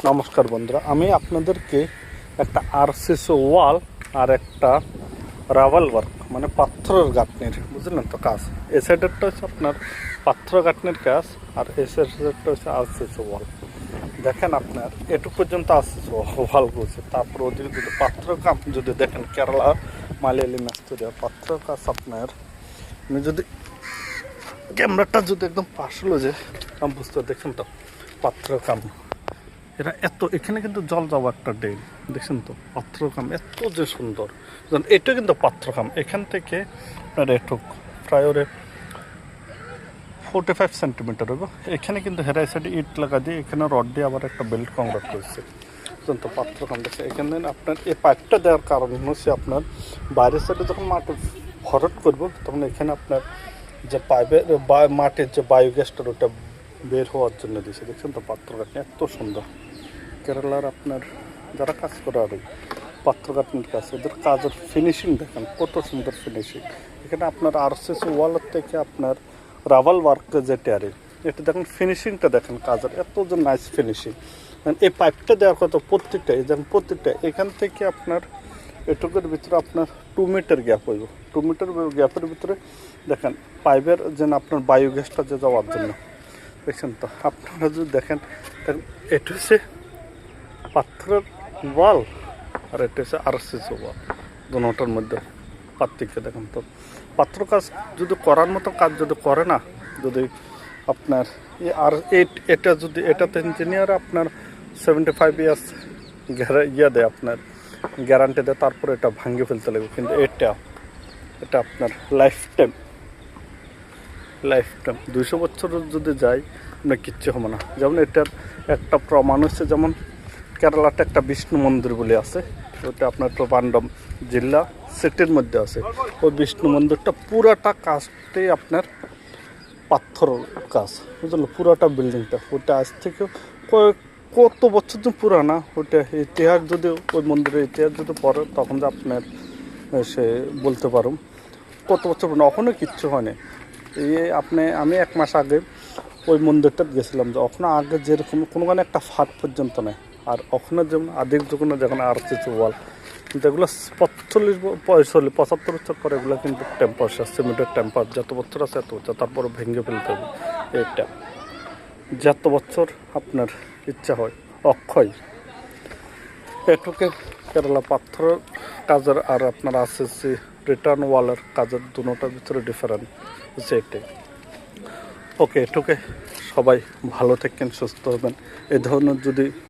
নমস্কার বন্ধুরা, আমি আপনাদেরকে একটা আরসিসি ওয়াল আর একটা রাভাল ওয়ার্ক মানে পাথরের গাঁথনির, বুঝলেন তো, কাজ। এ সাইডেরটা হচ্ছে আপনার পাথর গাঁথনির কাজ, আর এ সাইডেরটা হচ্ছে আরসিসি ওয়াল। দেখেন আপনার এটুকু পর্যন্ত আরসিসি ওয়াল করছে, তারপর ওদিকে যদি পাথর কাম যদি দেখেন, কেরালা মালায়ালি মিস্ত্রি পাথর কাজ আপনার। আমি যদি ক্যামেরাটা যদি একদম পাশলো যে বুঝতে দেখেন তো পাথর কাম এরা এত, এখানে কিন্তু জল যাওয়া একটা ড্রেন দেখছেন তো, পাত্রকাম এত যে সুন্দর। এটা কিন্তু পাত্রকাম, এখান থেকে আপনার এটুক প্রায় 45 সেন্টিমিটার হবে। এখানে কিন্তু হেরাই সাইডে ইট লাগা দিয়ে এখানে রড দিয়ে আবার একটা বেল্ট কংক্রিট করেছে, বুঝলেন তো, পাত্রকাম দেখছে। এখানে আপনার এই পাইপটা দেওয়ার কারণ হচ্ছে আপনার বাইরের সাইডে যখন মাটি ভরট করবো তখন এখানে আপনার যে পাইপের মাটির যে বায়োগ্যাসটা ওটা বের হওয়ার জন্য দিয়েছে, দেখছেন তো পাত্রকাম এত সুন্দর। কেরালার আপনার যারা কাজ করে আর পাথর গাঁথনির কাজ, এদের কাজের ফিনিশিং দেখেন কত সুন্দর ফিনিশিং। এখানে আপনার আরসিসি ওয়ালের থেকে আপনার রাভাল ওয়ার্ক যেটা আর এটা দেখেন ফিনিশিংটা দেখেন কাজের এত যে নাইস ফিনিশিং। এই পাইপটা দেওয়ার কথা প্রত্যেকটা, এই যেমন প্রত্যেকটা এখান থেকে আপনার এটুকুর ভিতরে আপনার 2 মিটার গ্যাপ হইব। 2 মিটার গ্যাপের ভিতরে দেখেন পাইপের যেন আপনার বায়োগ্যাসটা যে যাওয়ার জন্য, দেখছেন তো। আপনারা যদি দেখেন এটা হচ্ছে পাথরের ওয়াল আর এটা হচ্ছে আরসিসি ওয়াল, দুটোটার মধ্যে পার্থক্য দেখেন তো। পাথর কাজ যদি করার মতো কাজ যদি করে না, যদি আপনার আর এটা যদি এটাতে ইঞ্জিনিয়ার আপনার 75 ইয়ার্স দেয়, আপনার গ্যারান্টি দেয়, তারপরে এটা ভাঙিয়ে ফেলতে লাগবে। কিন্তু এটা আপনার লাইফ টাইম 200 বছর যদি যায় আপনার কিচ্ছু হবে না। যেমন এটার একটা প্রমাণ হচ্ছে, যেমন কেরালাতে একটা বিষ্ণু মন্দির বলে আছে, ওটা আপনার ট্রিবান্ড্রম জেলা সিটির মধ্যে আছে। ওই বিষ্ণু মন্দিরটা পুরাটা কাজটাই আপনার পাথর কাজ, বুঝলো, পুরাটা বিল্ডিংটা। ওটা আজ থেকে কত বছর দিন পুরানা, ওটা ইতিহাস যদি ওই মন্দিরের ইতিহাস যদি পড়ে তখন যে আপনার সে বলতে পারুন কত বছর পুরানো, এখনও কিচ্ছু হয়নি। আমি 1 মাস আগে ওই মন্দিরটা গেছিলাম, যে ওখানে আগে যেরকম কোনোখানে একটা ফাট পর্যন্ত নেই, আর ওখানে যেমন আদিক যখন যেখানে আরসিসি ওয়াল, কিন্তু এগুলো 45 75 বছর পরে এগুলো কিন্তু টেম্পার সিমেন্টের টেম্পার যত বছর আছে এত বছর, তারপরে ভেঙে ফেলতে হবে। এটা যত বছর আপনার ইচ্ছা হয় অক্ষয়। এটুকে কেরালা পাথর কাজের আর আপনার আরসিসি রিটার্ন ওয়ালের কাজের দুটোটার ভিতরে ডিফারেন্ট হচ্ছে এটাই। ওকে, এটুকে সবাই ভালো থাকেন, সুস্থ হবেন। এই ধরনের যদি